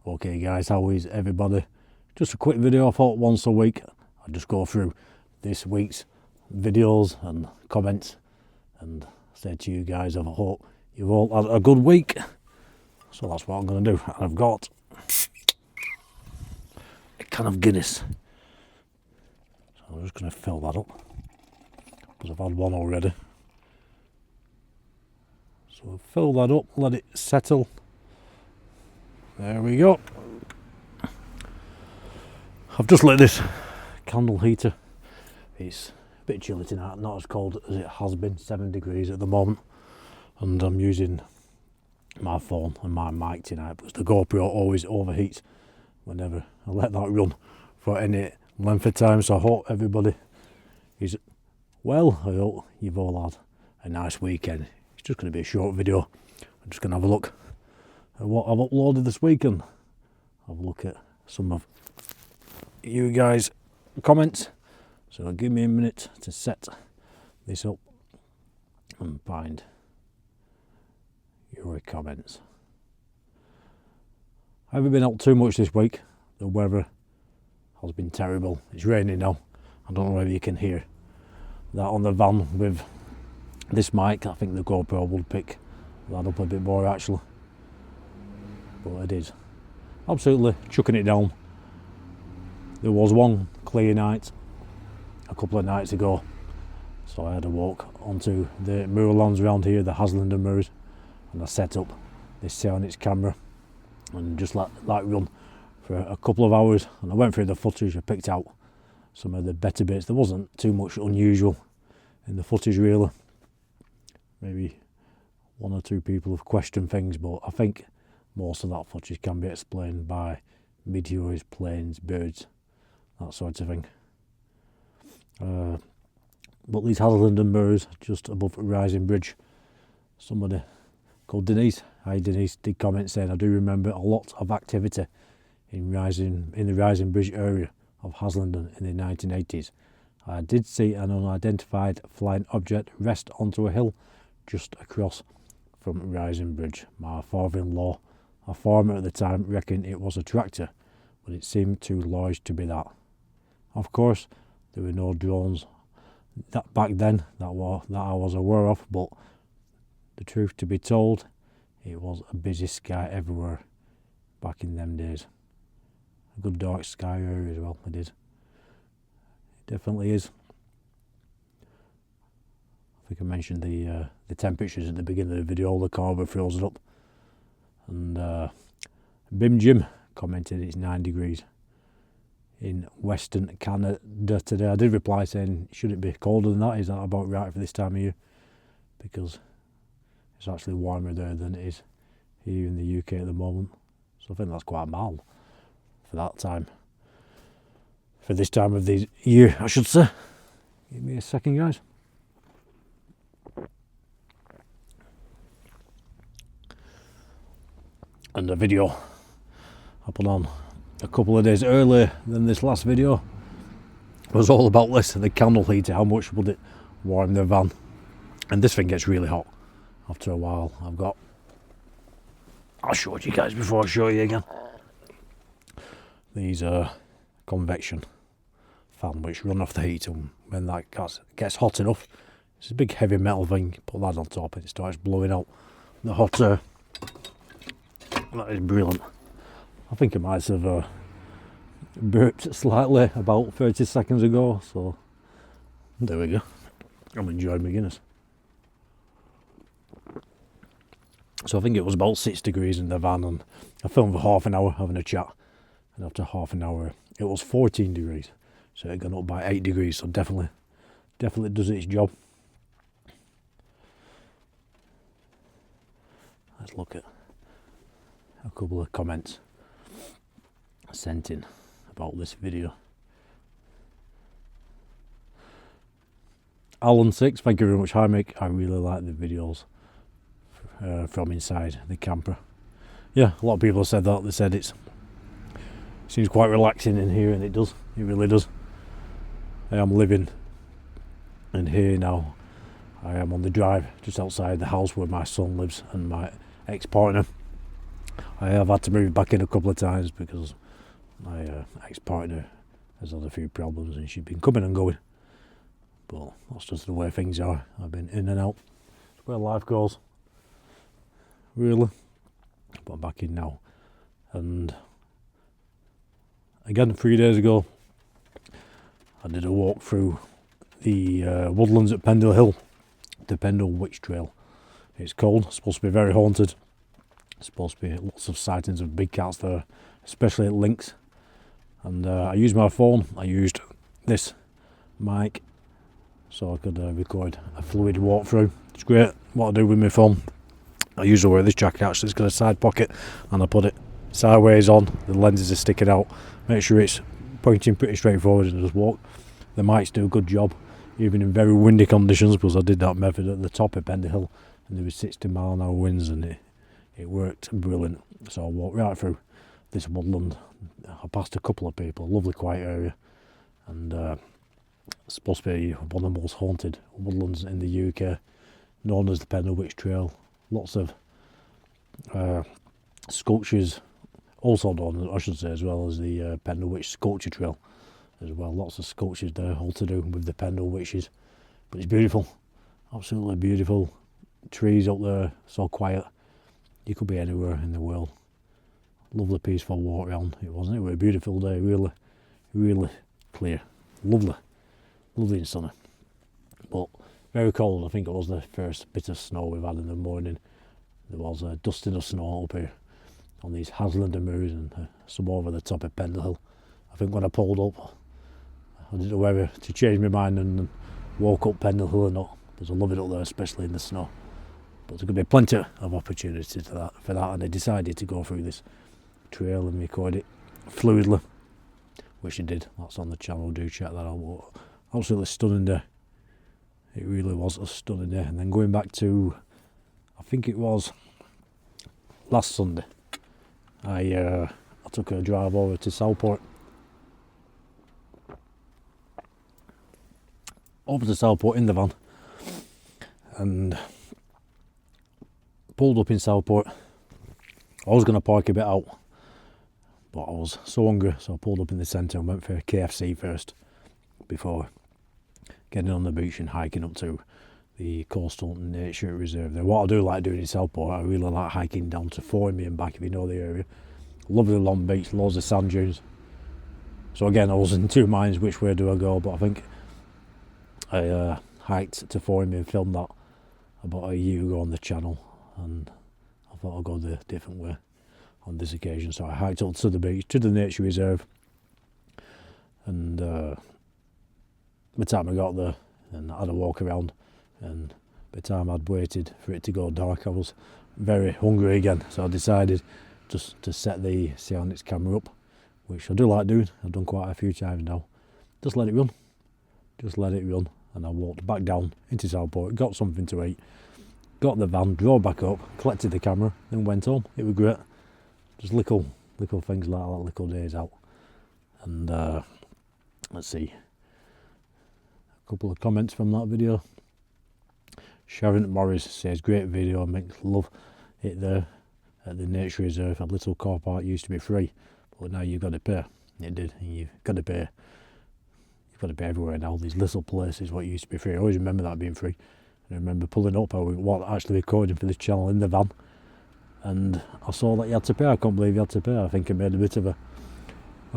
Okay guys, how is everybody? Just a quick video. I thought once a week I'd just go through this week's videos and comments and say to you guys, I hope you've all had a good week. So that's what I'm going to do. And I've got a can of Guinness. So I'm just going to fill that up because I've had one already. So fill that up, let it settle. There we go. I've just lit this candle heater. It's a bit chilly tonight, not as cold as it has been, 7 degrees at the moment. And I'm using my phone and my mic tonight because the GoPro always overheats whenever I let that run for any length of time. So I hope everybody is well. I hope you've all had a nice weekend. It's just going to be a short video. I'm just going to have a look at what I've uploaded this week and have a look at some of you guys' comments. So give me a minute to set this up and find your comments. I haven't been out too much this week. The weather has been terrible. It's raining now. I don't know whether you can hear that on the van with this mic. I think the GoPro will pick that up a bit more actually. But it is absolutely chucking it down. There was one clear night a couple of nights ago, so I had a walk onto the moorlands around here, the Haslenden Moors, and I set up this Cyanix camera and just let that run for a couple of hours, and I went through the footage. I picked out some of the better bits. There wasn't too much unusual in the footage really. Maybe one or two people have questioned things, but I think most of that footage can be explained by meteors, planes, birds, that sort of thing. But these Haslenden Moors just above Rising Bridge, somebody called Denise, hi Denise, did comment saying, I do remember a lot of activity in the Rising Bridge area of Haslenden in the 1980s. I did see an unidentified flying object rest onto a hill just across from Rising Bridge. My father-in-law, a farmer at the time, reckoned it was a tractor, but it seemed too large to be that. Of course, there were no drones that back then that I was aware of, but the truth to be told, it was a busy sky everywhere back in them days. A good dark sky area as well, it is. It definitely is. I think I mentioned the temperatures at the beginning of the video. All the car were frozen up. And Bim Jim commented it's 9 degrees in Western Canada today. I did reply saying, should it be colder than that? Is that about right for this time of year? Because it's actually warmer there than it is here in the UK at the moment. So I think that's quite mild for that time. For this time of the year, I should say. Give me a second, guys. And the video I put on a couple of days earlier than this last video was all about this, the candle heater, how much would it warm the van. And this thing gets really hot after a while. I'll show it you guys before I show you again. These convection fan which run off the heater, and when that gets hot enough, it's a big heavy metal thing, put that on top and it starts blowing out the hot air. That is brilliant. I think it might have burped slightly about 30 seconds ago, so there we go. I'm enjoying my Guinness. So I think it was about 6 degrees in the van, and I filmed for half an hour having a chat, and after half an hour it was 14 degrees, so it got up by 8 degrees, so definitely does its job. Let's look at a couple of comments sent in about this video. Alan6, thank you very much. Hi Mick, I really like the videos from inside the camper. Yeah, a lot of people have said that. They said it seems quite relaxing in here, and it does, it really does. I am living in here now. I am on the drive just outside the house where my son lives and my ex-partner. I have had to move back in a couple of times because my ex-partner has had a few problems and she's been coming and going. But that's just the way things are. I've been in and out. It's where life goes. Really. But I'm back in now. And again, 3 days ago, I did a walk through the woodlands at Pendle Hill, the Pendle Witch Trail. It's cold, it's supposed to be very haunted. It's supposed to be lots of sightings of big cats there, especially at Lynx. And I used my phone, I used this mic so I could record a fluid walkthrough. It's great what I do with my phone. I usually wear this jacket actually, it's got a side pocket and I put it sideways on, the lenses are sticking out, make sure it's pointing pretty straight forward and just walk. The mics do a good job, even in very windy conditions, because I did that method at the top of Pendle Hill and there was 60-mile-an-hour winds and it worked brilliant. So I walked right through this woodland. I passed a couple of people, a lovely quiet area, and it's supposed to be one of the most haunted woodlands in the UK, known as the Pendle Witch Trail. Lots of sculptures, also known, I should say, as well as the Pendle Witch Sculpture Trail as well. Lots of sculptures there, all to do with the Pendle Witches. But it's beautiful, absolutely beautiful. Trees up there, so quiet. You could be anywhere in the world. Lovely peaceful walk around. It wasn't it? It was a beautiful day, really, really clear. Lovely, lovely and sunny. But very cold. I think it was the first bit of snow we've had in the morning. There was a dusting of snow up here on these Haslander moors and some over the top of Pendle Hill. I think when I pulled up, I didn't know whether to change my mind and walk up Pendle Hill or not, because I love it up there, especially in the snow. But there could be plenty of opportunity for that, and I decided to go through this trail and record it fluidly, which I did. That's on the channel, do check that out. Absolutely stunning day. It really was a stunning day. And then going back to, I think it was last Sunday, I took a drive over to Southport. Over to Southport in the van, and pulled up in Southport. I was going to park a bit out, but I was so hungry, so I pulled up in the centre and went for a KFC first before getting on the beach and hiking up to the Coastal Nature Reserve there. What I do like doing in Southport, I really like hiking down to Formby and back, if you know the area. Lovely long beach, loads of sand dunes. So again, I was in two minds which way do I go, but I think I hiked to Formby and filmed that about a year ago on the channel, and I thought I'd go the different way on this occasion. So I hiked up to the beach, to the nature reserve, and by the time I got there and I had a walk around, and by the time I'd waited for it to go dark, I was very hungry again. So I decided just to set the Sionix camera up, which I do like doing. I've done quite a few times now. Just let it run. And I walked back down into Southport, got something to eat, got the van, drove back up, collected the camera, then went home. It was great. Just little things like that, little days out. And let's see, a couple of comments from that video. Sharon Morris says, great video, makes love it there at the nature reserve. A little car park used to be free, but now you've got to pay. It did, you've got to pay. Got to be everywhere now. These little places what used to be free. I always remember that being free. I remember pulling up, I was actually recording for this channel in the van, and I saw that you had to pay. I can't believe you had to pay. I think I made a bit of a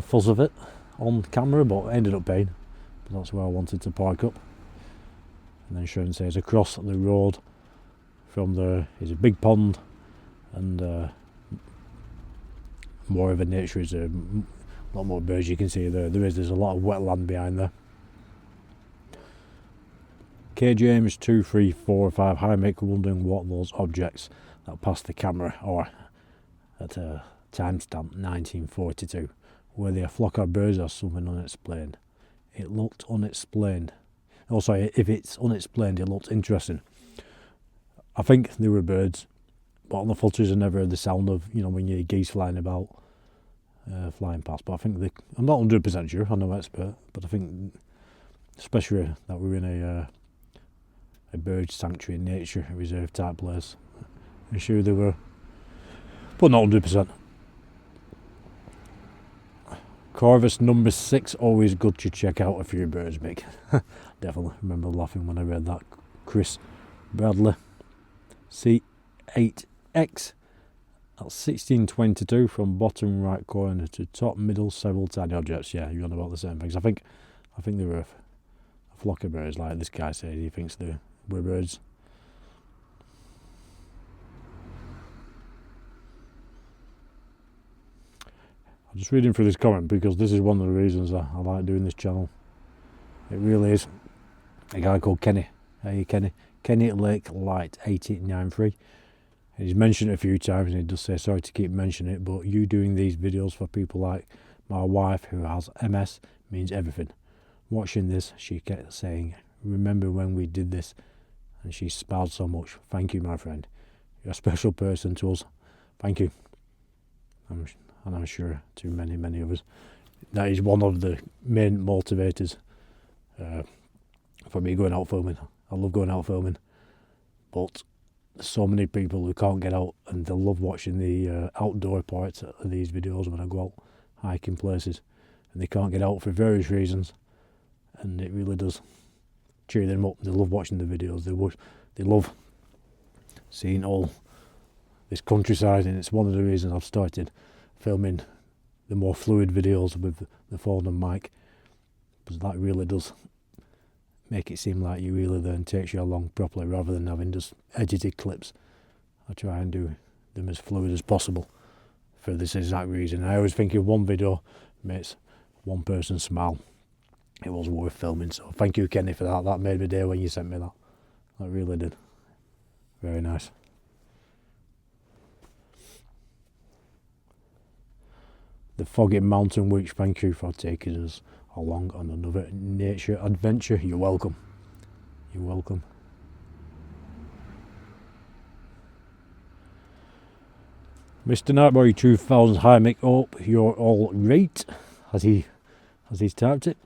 fuss of it on camera, but I ended up paying. But that's where I wanted to park up. And then Sharon says, across the road from there is a big pond and more of a nature reserve. A lot more birds you can see there. There's a lot of wetland behind there. K James 2345 High make wondering what those objects that passed the camera are at a timestamp 1942. Were they a flock of birds or something unexplained? It looked unexplained. Oh sorry, if it's unexplained it looked interesting. I think they were birds, but on the footage I never heard the sound of, you know, when you hear geese flying about. Flying past, but I think I'm not 100% sure, I'm no expert, but I think especially that we're in a bird sanctuary nature reserve type place, I'm sure they were but not 100%. Corvus number 6, always good to check out a few birds, Mick. Definitely remember laughing when I read that. Chris Bradley C8X at 1622 from bottom right corner to top middle, several tiny objects. Yeah, you're on about the same things. I think they were a flock of birds, like this guy said. He thinks they were birds. I'm just reading through this comment because this is one of the reasons I like doing this channel. It really is. A guy called Kenny. Hey Kenny. Kenny Lake Light 8893. He's mentioned it a few times and he does say sorry to keep mentioning it, but you doing these videos for people like my wife who has MS means everything. Watching this, she kept saying, remember when we did this? And she smiled so much. Thank you, my friend. You're a special person to us. Thank you. And I'm sure to many, many others. That is one of the main motivators for me going out filming. I love going out filming, but there's so many people who can't get out and they love watching the outdoor parts of these videos when I go out hiking places and they can't get out for various reasons, and it really does cheer them up. They love watching the videos. They love seeing all this countryside, and it's one of the reasons I've started filming the more fluid videos with the phone and mic, because that really does make it seem like you really then takes you along properly rather than having just edited clips. I try and do them as fluid as possible for this exact reason. I always think if one video makes one person smile, it was worth filming. So thank you, Kenny, for that. That made my day when you sent me that. That really did. Very nice. The Foggy Mountain Witch, thank you for taking us along on another nature adventure. You're welcome. You're welcome. Mr. Nightboy 2000, hi Mick, hope you're all right, as he's typed it.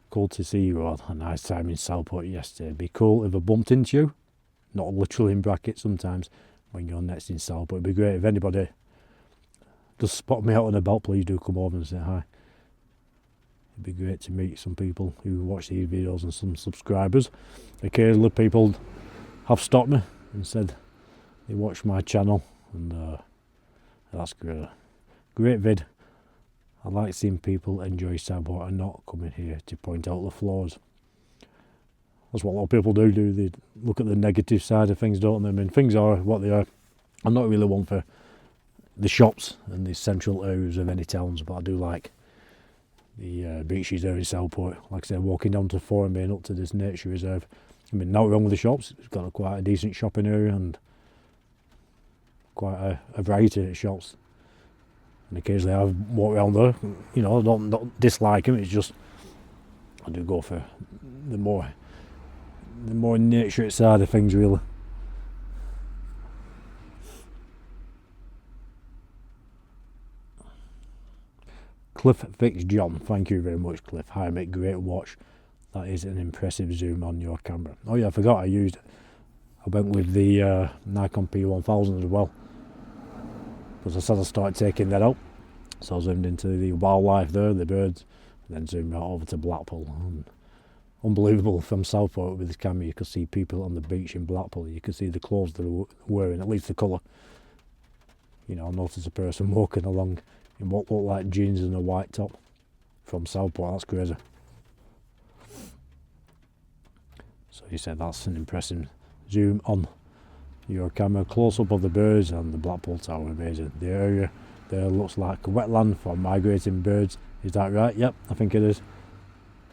Cool to see you. Had a nice time in Southport yesterday. Be cool if I bumped into you, not literally in brackets sometimes, when you're next in Southport. It'd be great if anybody just spot me out and about, please do come over and say hi. It'd be great to meet some people who watch these videos and some subscribers. Occasionally people have stopped me and said they watch my channel, and that's great. Great vid. I like seeing people enjoy Southport and not coming here to point out the flaws. That's what a lot of people do. They look at the negative side of things, don't they? I mean, things are what they are. I'm not really one for the shops and the central areas of any towns, but I do like the beaches there in Southport. Like I said, walking down to Forum Bay and up to this nature reserve. I mean, nothing wrong with the shops. It's got quite a decent shopping area and quite a variety of shops. And occasionally I've walked around there. You know, I don't dislike them. It's just I do go for the more nature side of things, really. Cliff Fix John, thank you very much, Cliff. Hi mate, great watch. That is an impressive zoom on your camera. Oh yeah, I forgot I went with the Nikon P1000 as well, because I said I started taking that out. So I zoomed into the wildlife there, the birds, and then zoomed out over to Blackpool. And unbelievable, from Southport with this camera you could see people on the beach in Blackpool. You could see the clothes they were wearing, at least the colour. You know, I noticed a person walking along in what looked like jeans and a white top from Southport. That's crazy. So he said that's an impressive zoom on your camera. Close up of the birds and the Blackpool Tower, amazing. The area there looks like a wetland for migrating birds. Is that right? Yep, I think it is.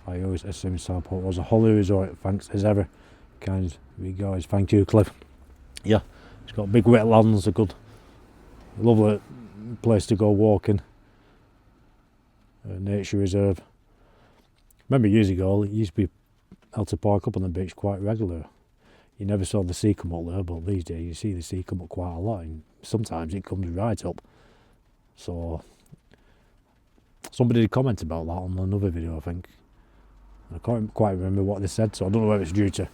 I always assumed Southport was a holiday resort. Thanks as ever, kind regards. Thank you, Cliff. Yeah, it's got big wetlands, a good, lovely place to go walking. Nature reserve. Remember years ago, it used to be able to park up on the beach quite regular. You never saw the sea come up there, but these days you see the sea come up quite a lot, and sometimes it comes right up. So somebody did comment about that on another video, I think. I can't quite remember what they said, so I don't know whether it's due to,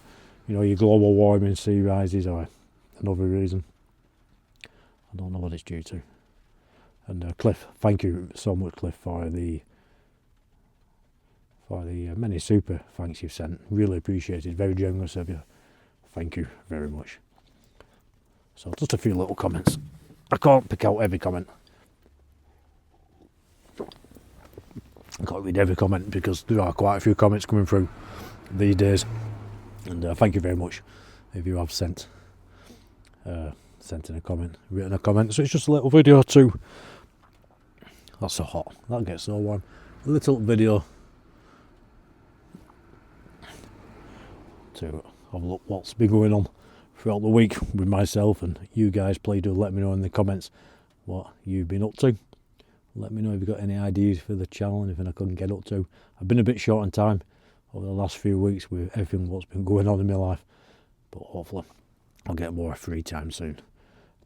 you know, your global warming, sea rises, or another reason. I don't know what it's due to. And Cliff, thank you so much, Cliff, for the many super thanks you've sent. Really appreciated, very generous of you. Thank you very much. So just a few little comments. I can't pick out every comment. I can't read every comment because there are quite a few comments coming through these days. And thank you very much if you have sent in a comment, written a comment. So it's just a little video too. That's so hot. That gets so warm. A little video to have a look what's been going on throughout the week with myself and you guys. Please do let me know in the comments what you've been up to. Let me know if you've got any ideas for the channel, anything I couldn't get up to. I've been a bit short on time over the last few weeks with everything what's been going on in my life, but hopefully I'll get more free time soon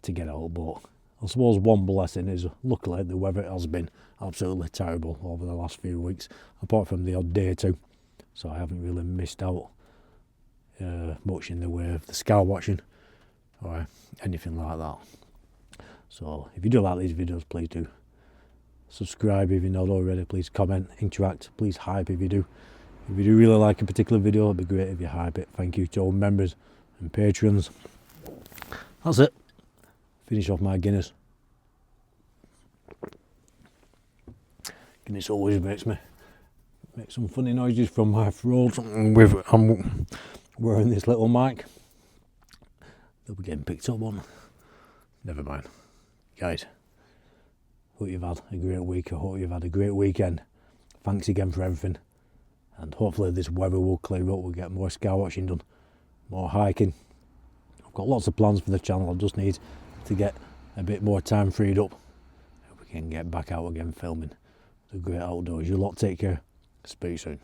to get out. But I suppose one blessing is luckily the weather has been absolutely terrible over the last few weeks, apart from the odd day or two, so I haven't really missed out much in the way of the sky watching or anything like that. So if you do like these videos, please do subscribe if you're not already. Please comment, interact, please hype if you do. If you do really like a particular video, it'd be great if you hype it. Thank you to all members and patrons. That's it. Finish off my Guinness. Guinness always makes some funny noises from my throat. I'm wearing this little mic. They'll be getting picked up on. Never mind. Guys, hope you've had a great week. I hope you've had a great weekend. Thanks again for everything. And hopefully this weather will clear up. We'll get more sky watching done, more hiking. I've got lots of plans for the channel. I just need to get a bit more time freed up. We can get back out again filming the great outdoors. You lot take care. Speak soon.